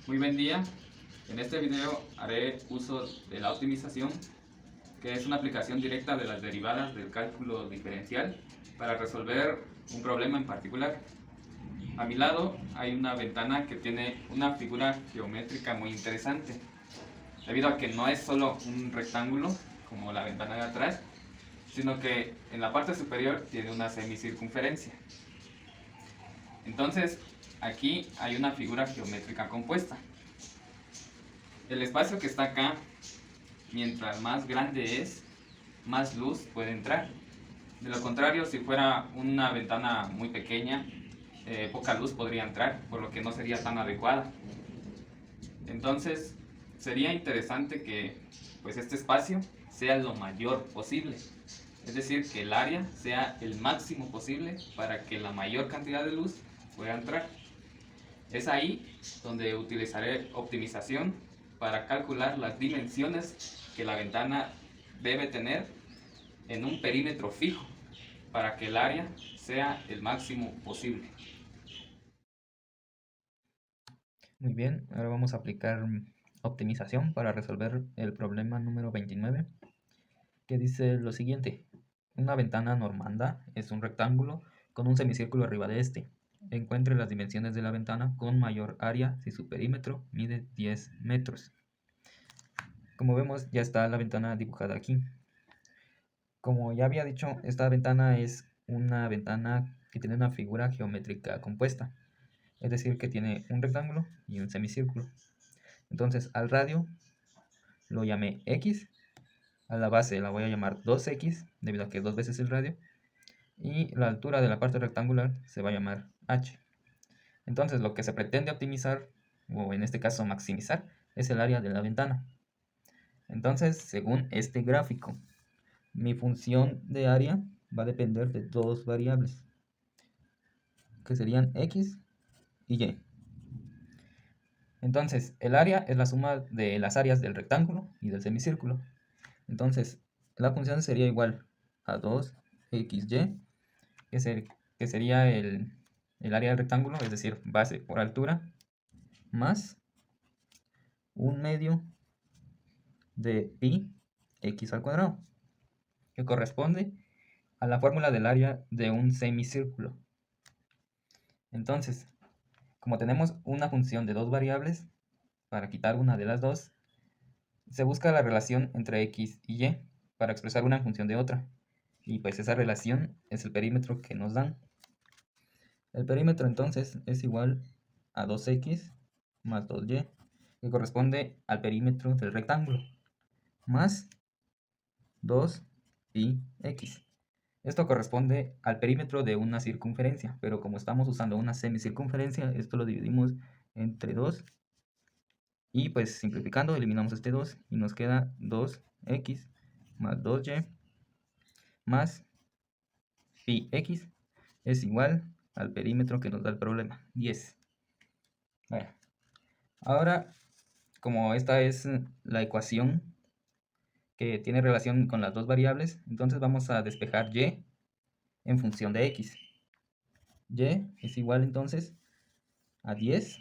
Muy buen día. En este video haré uso de la optimización, que es una aplicación directa de las derivadas del cálculo diferencial para resolver un problema en particular. A mi lado hay una ventana que tiene una figura geométrica muy interesante, debido a que no es solo un rectángulo como la ventana de atrás, sino que en la parte superior tiene una semicircunferencia. Entonces, aquí hay una figura geométrica compuesta. El espacio que está acá, mientras más grande es, más luz puede entrar. De lo contrario, si fuera una ventana muy pequeña, poca luz podría entrar, por lo que no sería tan adecuada. Entonces, sería interesante que pues, este espacio sea lo mayor posible. Es decir, que el área sea el máximo posible para que la mayor cantidad de luz pueda entrar. Es ahí donde utilizaré optimización para calcular las dimensiones que la ventana debe tener en un perímetro fijo para que el área sea el máximo posible. Muy bien, ahora vamos a aplicar optimización para resolver el problema número 29, que dice lo siguiente. Una ventana normanda es un rectángulo con un semicírculo arriba de este. Encuentre las dimensiones de la ventana con mayor área si su perímetro mide 10 metros. Como vemos, ya está la ventana dibujada aquí. Como ya había dicho, esta ventana es una ventana que tiene una figura geométrica compuesta, es decir, que tiene un rectángulo y un semicírculo. Entonces, al radio lo llamé X, a la base la voy a llamar 2X, debido a que 2 veces el radio, y la altura de la parte rectangular se va a llamar H. Entonces, lo que se pretende optimizar, o en este caso maximizar, es el área de la ventana. Entonces, según este gráfico, mi función de área va a depender de dos variables, que serían X y Y. Entonces, el área es la suma de las áreas del rectángulo y del semicírculo. Entonces, la función sería igual a 2xy, que sería el área del rectángulo, es decir, base por altura, más un medio de pi x al cuadrado, que corresponde a la fórmula del área de un semicírculo. Entonces, como tenemos una función de dos variables, para quitar una de las dos, se busca la relación entre x y y para expresar una en función de otra. Y pues esa relación es el perímetro que nos dan. El perímetro entonces es igual a 2x más 2y, que corresponde al perímetro del rectángulo, más 2πx. Esto corresponde al perímetro de una circunferencia, pero como estamos usando una semicircunferencia, esto lo dividimos entre 2 y pues simplificando eliminamos este 2 y nos queda 2x más 2y más πx es igual al perímetro que nos da el problema, 10. Bueno, ahora, como esta es la ecuación que tiene relación con las dos variables, entonces vamos a despejar y en función de x. Y es igual entonces a 10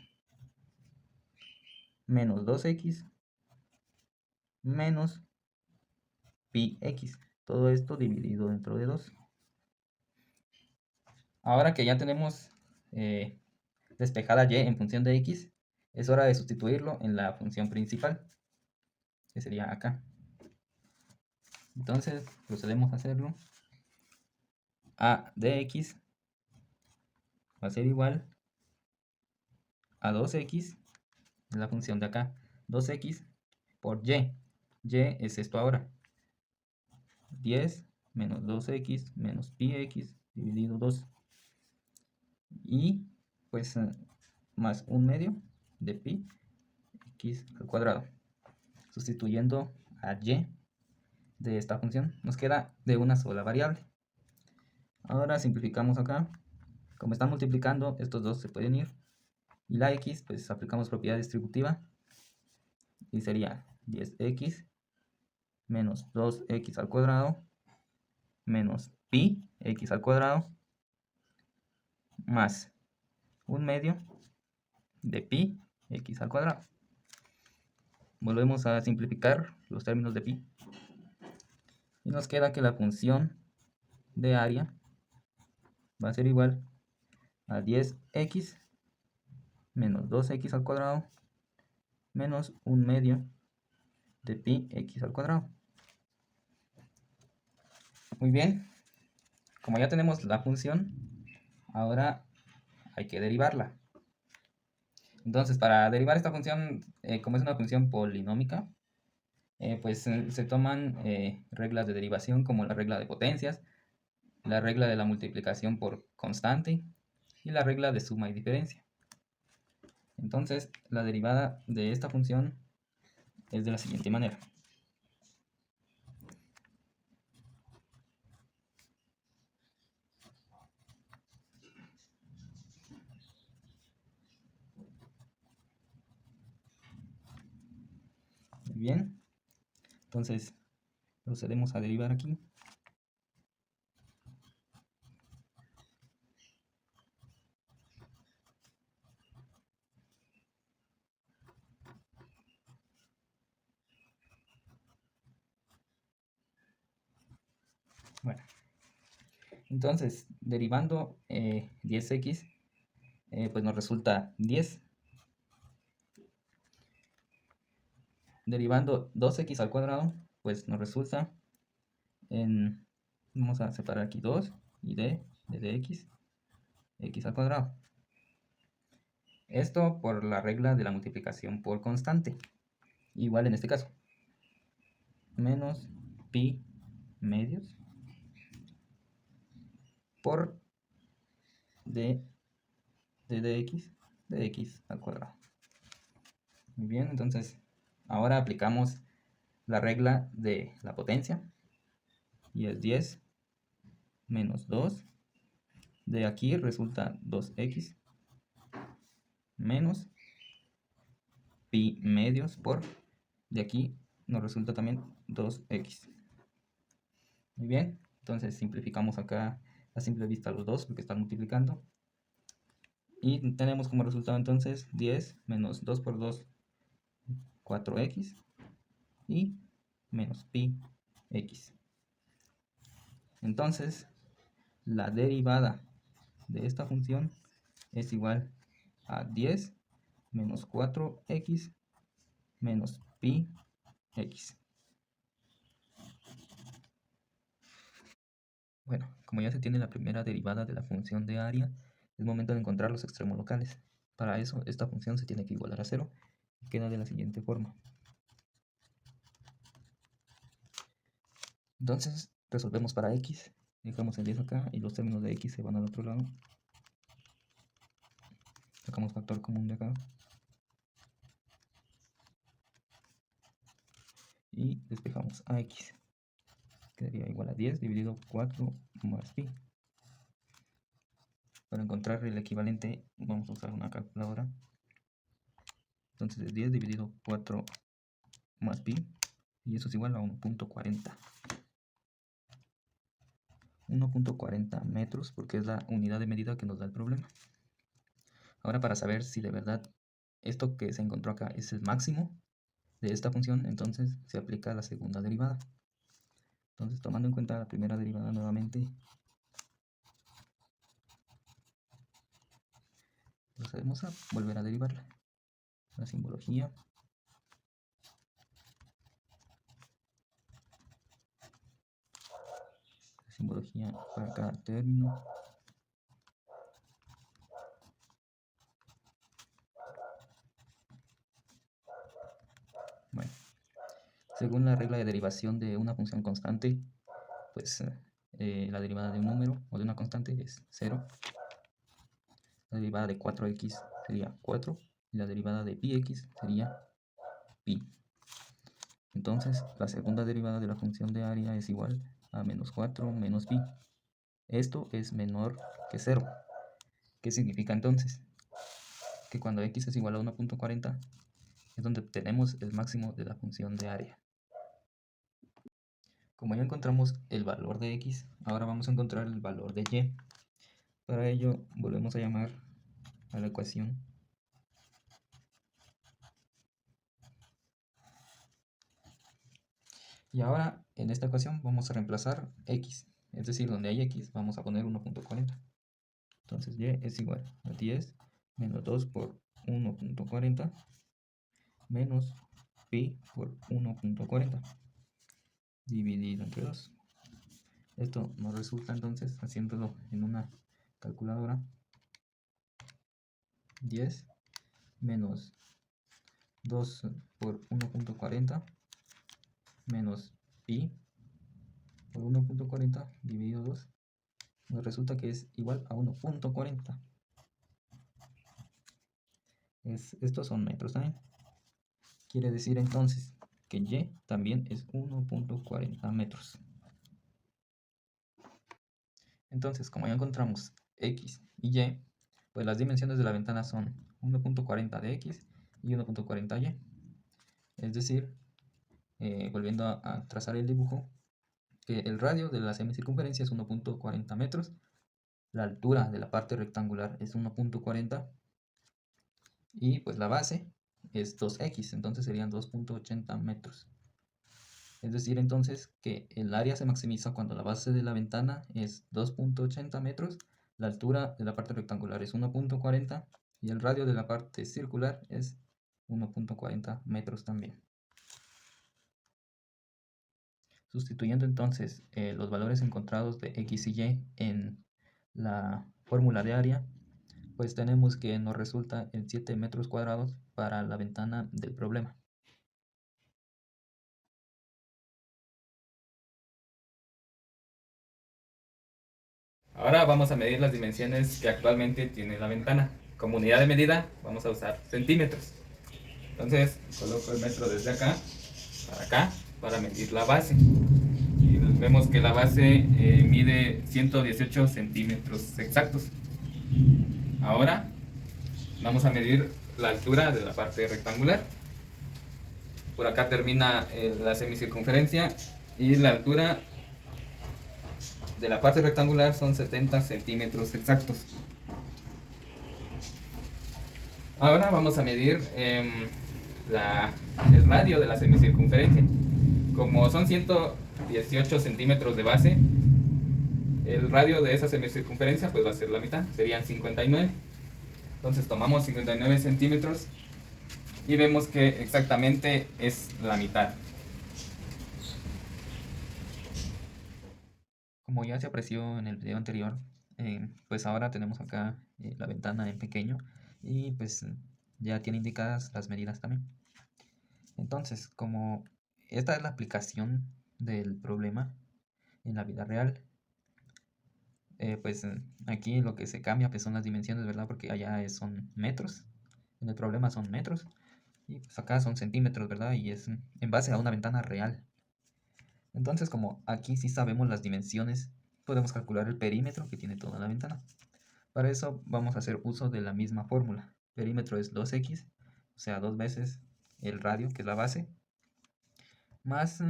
menos 2x menos πx. Todo esto dividido dentro de 2. Ahora que ya tenemos despejada y en función de x, es hora de sustituirlo en la función principal, que sería acá. Entonces procedemos a hacerlo. A de x va a ser igual a 2x, es la función de acá, 2x por y. Y es esto ahora. 10 menos 2x menos πx dividido 2. Y pues más un medio de pi x al cuadrado. Sustituyendo a y de esta función, nos queda de una sola variable. Ahora simplificamos acá. Como están multiplicando, estos dos se pueden ir. Y la x, pues aplicamos propiedad distributiva. Y sería 10x menos 2x al cuadrado menos pi x al cuadrado más un medio de pi x al cuadrado. Volvemos a simplificar los términos de pi. Y nos queda que la función de área va a ser igual a 10x menos 2x al cuadrado menos 1/2 de pi x al cuadrado. Muy bien, como ya tenemos la función, ahora hay que derivarla. Entonces, para derivar esta función, como es una función polinómica, pues se toman reglas de derivación como la regla de potencias, la regla de la multiplicación por constante y la regla de suma y diferencia. Entonces, la derivada de esta función es de la siguiente manera. Muy bien, entonces procedemos a derivar aquí. Bueno, entonces derivando 10x, pues nos resulta 10. Derivando 2x al cuadrado, pues nos resulta vamos a separar aquí 2 y de dx, x al cuadrado. Esto por la regla de la multiplicación por constante. Igual en este caso. Menos pi medios por d de dx al cuadrado. Muy bien, entonces ahora aplicamos la regla de la potencia. Y es 10 menos 2. De aquí resulta 2x menos pi medios por, de aquí nos resulta también 2x. Muy bien, entonces simplificamos acá a simple vista los dos porque están multiplicando. Y tenemos como resultado entonces 10 menos 2 por 2, 4x y menos pi x. Entonces, la derivada de esta función es igual a 10 menos 4x menos pi x. Bueno, como ya se tiene la primera derivada de la función de área, es momento de encontrar los extremos locales. Para eso, esta función se tiene que igualar a 0 y queda de la siguiente forma. Entonces, resolvemos para x. Dejamos el 10 acá y los términos de x se van al otro lado. Sacamos factor común de acá. Y despejamos a x. Quedaría igual a 10 dividido 4 más pi. Para encontrar el equivalente vamos a usar una calculadora. Entonces es 10 dividido 4 más pi. Y eso es igual a 1.40. 1.40 metros porque es la unidad de medida que nos da el problema. Ahora, para saber si de verdad esto que se encontró acá es el máximo de esta función, entonces se aplica la segunda derivada. Entonces, tomando en cuenta la primera derivada nuevamente, procedemos a volver a derivarla. La simbología. La simbología para cada término. Bueno, según la regla de derivación de una función constante, pues la derivada de un número o de una constante es 0. La derivada de 4x sería 4 y la derivada de πx sería pi. Entonces, la segunda derivada de la función de área es igual a menos 4 menos pi. Esto es menor que 0. ¿Qué significa entonces? Que cuando x es igual a 1.40 es donde obtenemos el máximo de la función de área. Como ya encontramos el valor de x, ahora vamos a encontrar el valor de y. Para ello volvemos a llamar a la ecuación Y ahora, en esta ocasión, vamos a reemplazar x. Es decir, donde hay x, vamos a poner 1.40. Entonces, y es igual a 10 menos 2 por 1.40 menos pi por 1.40 dividido entre 2. Esto nos resulta entonces, haciéndolo en una calculadora, 10 menos 2 por 1.40 menos pi por 1.40 dividido 2, nos resulta que es igual a 1.40. Estos son metros también. Quiere decir entonces que y también es 1.40 metros. Entonces, como ya encontramos x y y, pues las dimensiones de la ventana son 1.40 de x y 1.40 y. Es decir, volviendo a trazar el dibujo, que el radio de la semicircunferencia es 1.40 metros, la altura de la parte rectangular es 1.40 y pues la base es 2x, entonces serían 2.80 metros. Es decir, entonces que el área se maximiza cuando la base de la ventana es 2.80 metros, la altura de la parte rectangular es 1.40 y el radio de la parte circular es 1.40 metros también. Sustituyendo entonces los valores encontrados de x y y en la fórmula de área, pues tenemos que nos resulta en 7 metros cuadrados para la ventana del problema. Ahora vamos a medir las dimensiones que actualmente tiene la ventana. Como unidad de medida vamos a usar centímetros. Entonces coloco el metro desde acá para medir la base. Y vemos que la base mide 118 centímetros exactos. Ahora vamos a medir la altura de la parte rectangular. Por acá termina la semicircunferencia y la altura de la parte rectangular son 70 centímetros exactos. Ahora vamos a medir el radio de la semicircunferencia. Como son 118 centímetros de base, el radio de esa semicircunferencia pues va a ser la mitad, serían 59. Entonces tomamos 59 centímetros y vemos que exactamente es la mitad. Como ya se apreció en el video anterior, pues ahora tenemos acá la ventana en pequeño y pues ya tiene indicadas las medidas también. Entonces, como esta es la aplicación del problema en la vida real, pues aquí lo que se cambia pues son las dimensiones, ¿verdad? Porque allá son metros, en el problema son metros y pues acá son centímetros, ¿verdad? Y es en base a una ventana real. Entonces, como aquí sí sabemos las dimensiones, podemos calcular el perímetro que tiene toda la ventana. Para eso vamos a hacer uso de la misma fórmula. Perímetro es 2x, o sea, 2 veces el radio, que es la base, más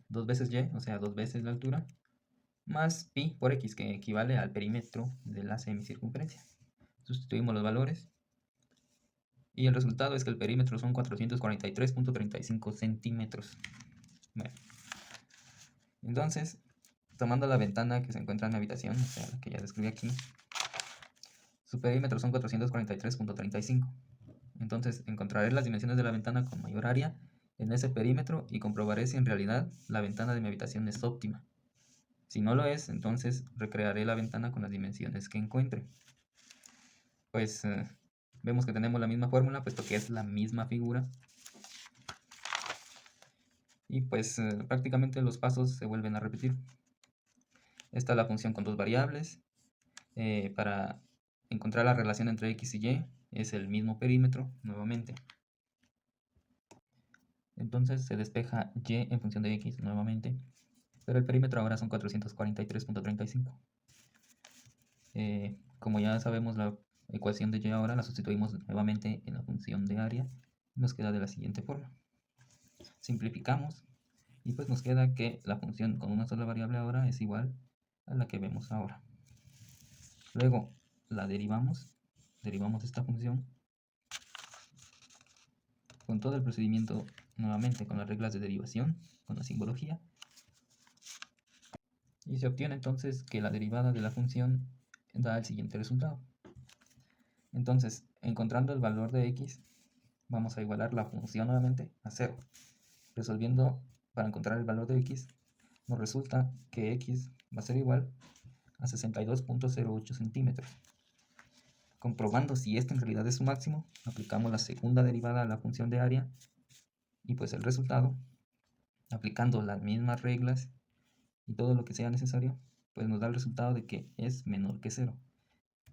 2 veces y, o sea, 2 veces la altura, más pi por x, que equivale al perímetro de la semicircunferencia. Sustituimos los valores y el resultado es que el perímetro son 443.35 centímetros. Bueno, entonces, tomando la ventana que se encuentra en mi habitación, o sea, la que ya describí aquí, su perímetro son 443.35. Entonces, encontraré las dimensiones de la ventana con mayor área en ese perímetro y comprobaré si en realidad la ventana de mi habitación es óptima. Si no lo es, entonces recrearé la ventana con las dimensiones que encuentre. Pues vemos que tenemos la misma fórmula, puesto que es la misma figura. Y pues prácticamente los pasos se vuelven a repetir. Esta es la función con dos variables. Para encontrar la relación entre x y y es el mismo perímetro nuevamente. Entonces se despeja y en función de x nuevamente, pero el perímetro ahora son 443.35. Como ya sabemos la ecuación de y ahora, la sustituimos nuevamente en la función de área y nos queda de la siguiente forma. Simplificamos y pues nos queda que la función con una sola variable ahora es igual a la que vemos ahora. Luego la derivamos esta función con todo el procedimiento nuevamente con las reglas de derivación, con la simbología, y se obtiene entonces que la derivada de la función da el siguiente resultado. Entonces, encontrando el valor de x, vamos a igualar la función nuevamente a 0. Resolviendo para encontrar el valor de x, nos resulta que x va a ser igual a 62.08 centímetros. Comprobando si este en realidad es su máximo, aplicamos la segunda derivada a la función de área y pues el resultado, aplicando las mismas reglas y todo lo que sea necesario, pues nos da el resultado de que es menor que 0.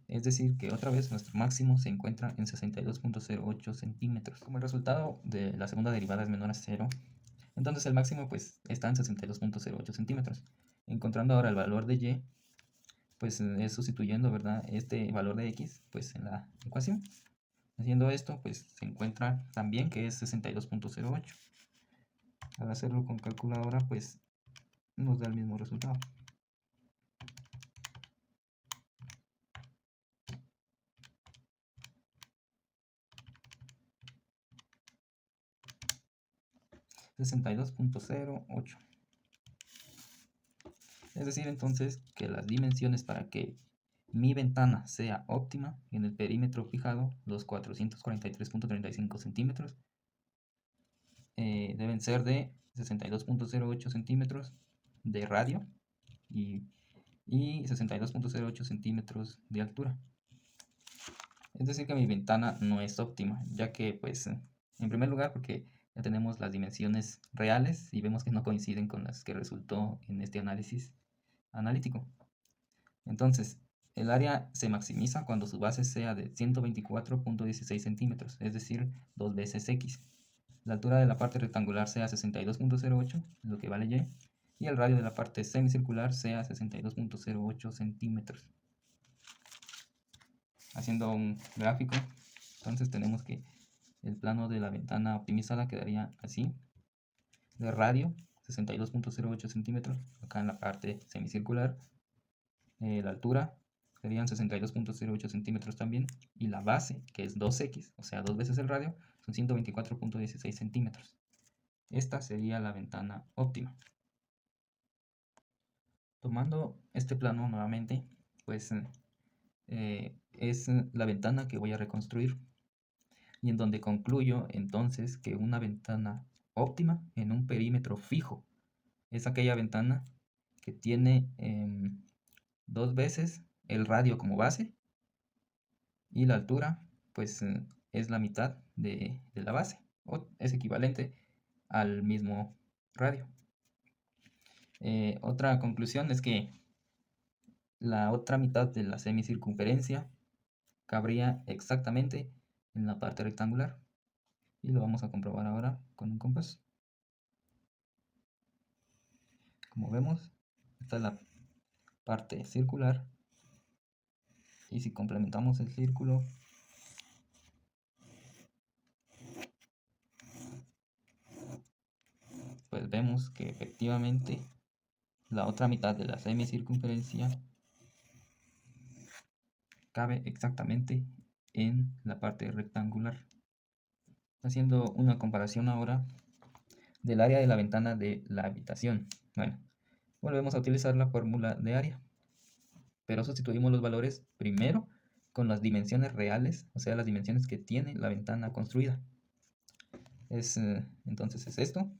Es decir, que otra vez nuestro máximo se encuentra en 62.08 centímetros. Como el resultado de la segunda derivada es menor a 0, entonces el máximo pues está en 62.08 centímetros. Encontrando ahora el valor de y, pues es sustituyendo, ¿verdad?, este valor de x pues en la ecuación. Haciendo esto, pues se encuentra también que es 62.08. Al hacerlo con calculadora, pues nos da el mismo resultado. $62.08. Es decir, entonces, que las dimensiones para que mi ventana sea óptima en el perímetro fijado, los 443.35 centímetros, deben ser de 62.08 centímetros de radio y 62.08 centímetros de altura. Es decir, que mi ventana no es óptima, ya que, pues, en primer lugar, porque ya tenemos las dimensiones reales y vemos que no coinciden con las que resultó en este análisis analítico. Entonces, el área se maximiza cuando su base sea de 124.16 centímetros, es decir, 2 veces x. La altura de la parte rectangular sea 62.08, lo que vale y el radio de la parte semicircular sea 62.08 centímetros. Haciendo un gráfico, entonces tenemos que el plano de la ventana optimizada quedaría así: de radio 62.08 centímetros acá en la parte semicircular, la altura serían 62.08 centímetros también, y la base, que es 2x, o sea 2 veces el radio, son 124.16 centímetros. Esta sería la ventana óptima. Tomando este plano nuevamente, pues es la ventana que voy a reconstruir, y en donde concluyo entonces que una ventana óptima en un perímetro fijo es aquella ventana que tiene 2 veces el radio como base y la altura pues es la mitad de la base, o es equivalente al mismo radio. Otra conclusión es que la otra mitad de la semicircunferencia cabría exactamente en la parte rectangular, y lo vamos a comprobar ahora con un compás. Como vemos, esta es la parte circular, y si complementamos el círculo, pues vemos que efectivamente la otra mitad de la semicircunferencia cabe exactamente en la parte rectangular. Haciendo una comparación ahora del área de la ventana de la habitación. Bueno, volvemos a utilizar la fórmula de área, pero sustituimos los valores primero con las dimensiones reales, o sea, las dimensiones que tiene la ventana construida. Entonces es esto,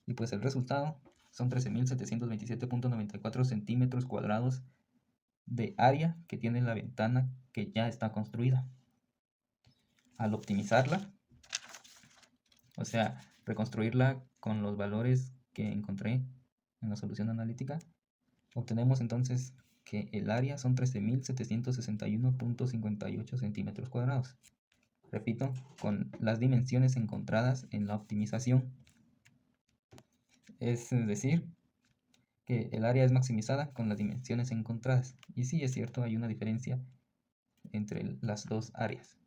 y pues el resultado son 13.727.94 centímetros cuadrados de área que tiene la ventana que ya está construida. Al optimizarla, o sea, reconstruirla con los valores que encontré en la solución analítica, obtenemos entonces que el área son 13.761.58 centímetros cuadrados. Repito, con las dimensiones encontradas en la optimización. Es decir, que el área es maximizada con las dimensiones encontradas. Y sí, es cierto, hay una diferencia entre las dos áreas.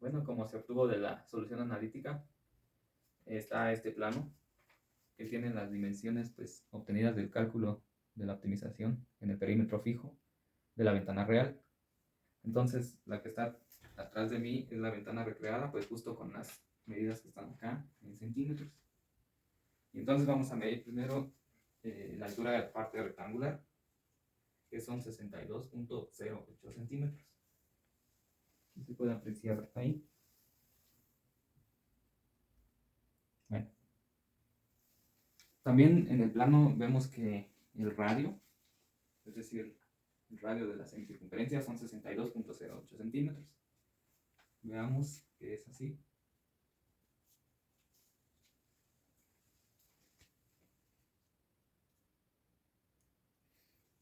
Bueno, como se obtuvo de la solución analítica, está este plano que tiene las dimensiones pues, obtenidas del cálculo de la optimización en el perímetro fijo de la ventana real. Entonces, la que está atrás de mí es la ventana recreada, pues justo con las medidas que están acá en centímetros. Y entonces vamos a medir primero la altura de la parte rectangular, que son 62.08 centímetros. Aquí se puede apreciar ahí. Bueno. También en el plano vemos que el radio, es decir, el radio de la semicircunferencia son 62.08 centímetros. Veamos que es así.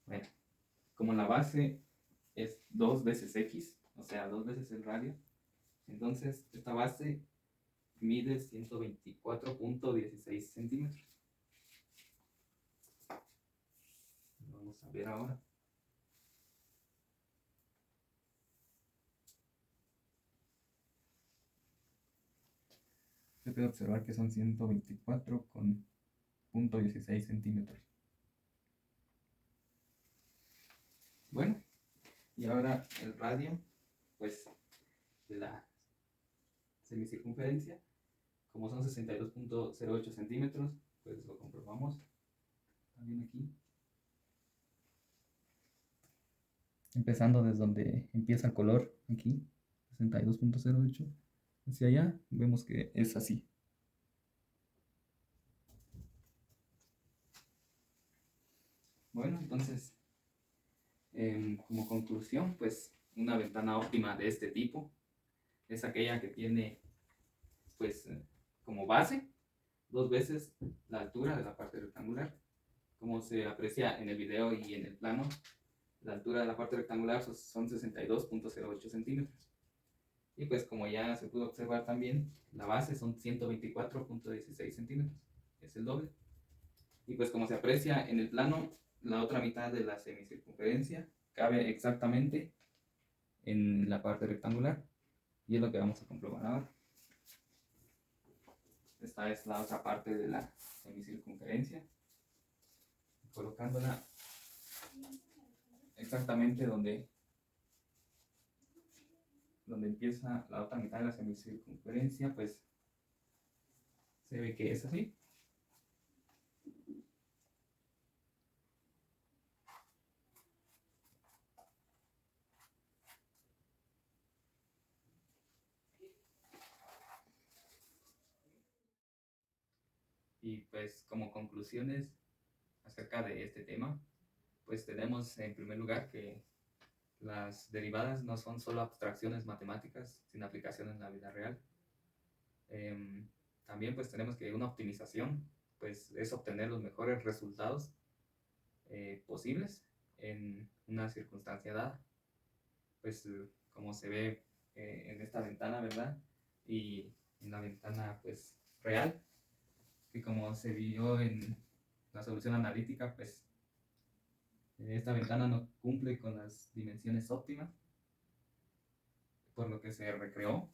Bueno, como la base es 2 veces x, o sea, 2 veces el radio, entonces esta base mide 124.16 centímetros. Vamos a ver ahora. Se puede observar que son 124.16 centímetros. Bueno, y ahora el radio, pues, de la semicircunferencia, como son 62.08 centímetros, pues lo comprobamos también aquí. Empezando desde donde empieza el color, aquí, 62.08, hacia allá, vemos que es así. Bueno, entonces, como conclusión, pues una ventana óptima de este tipo es aquella que tiene, pues, como base 2 veces la altura de la parte rectangular. Como se aprecia en el video y en el plano, la altura de la parte rectangular son 62.08 centímetros. Y pues como ya se pudo observar también, la base son 124.16 centímetros, es el doble. Y pues como se aprecia en el plano, la otra mitad de la semicircunferencia cabe exactamente en la parte rectangular. Y es lo que vamos a comprobar ahora. Esta es la otra parte de la semicircunferencia, colocándola exactamente donde empieza la otra mitad de la semicircunferencia, pues se ve que es así. Y pues como conclusiones acerca de este tema, pues tenemos en primer lugar que las derivadas no son solo abstracciones matemáticas sin aplicación en la vida real. También pues tenemos que una optimización pues es obtener los mejores resultados posibles en una circunstancia dada. Pues como se ve en esta ventana, ¿verdad? Y en la ventana pues real, que como se vio en la solución analítica, pues esta ventana no cumple con las dimensiones óptimas, por lo que se recreó,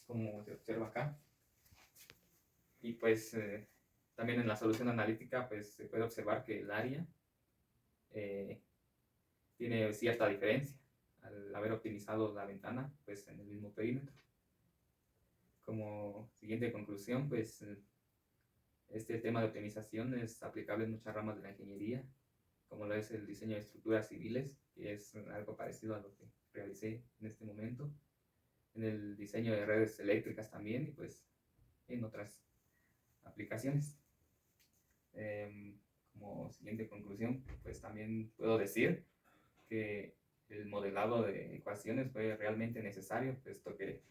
como se observa acá. Y pues también en la solución analítica pues se puede observar que el área tiene cierta diferencia al haber optimizado la ventana pues en el mismo perímetro. Como siguiente conclusión, pues este tema de optimización es aplicable en muchas ramas de la ingeniería, como lo es el diseño de estructuras civiles, que es algo parecido a lo que realicé en este momento, en el diseño de redes eléctricas también, y pues en otras aplicaciones. Como siguiente conclusión, pues también puedo decir que el modelado de ecuaciones fue realmente necesario, puesto que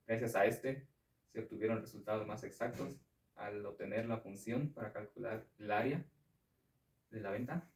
gracias a este se obtuvieron resultados más exactos al obtener la función para calcular el área de la ventana.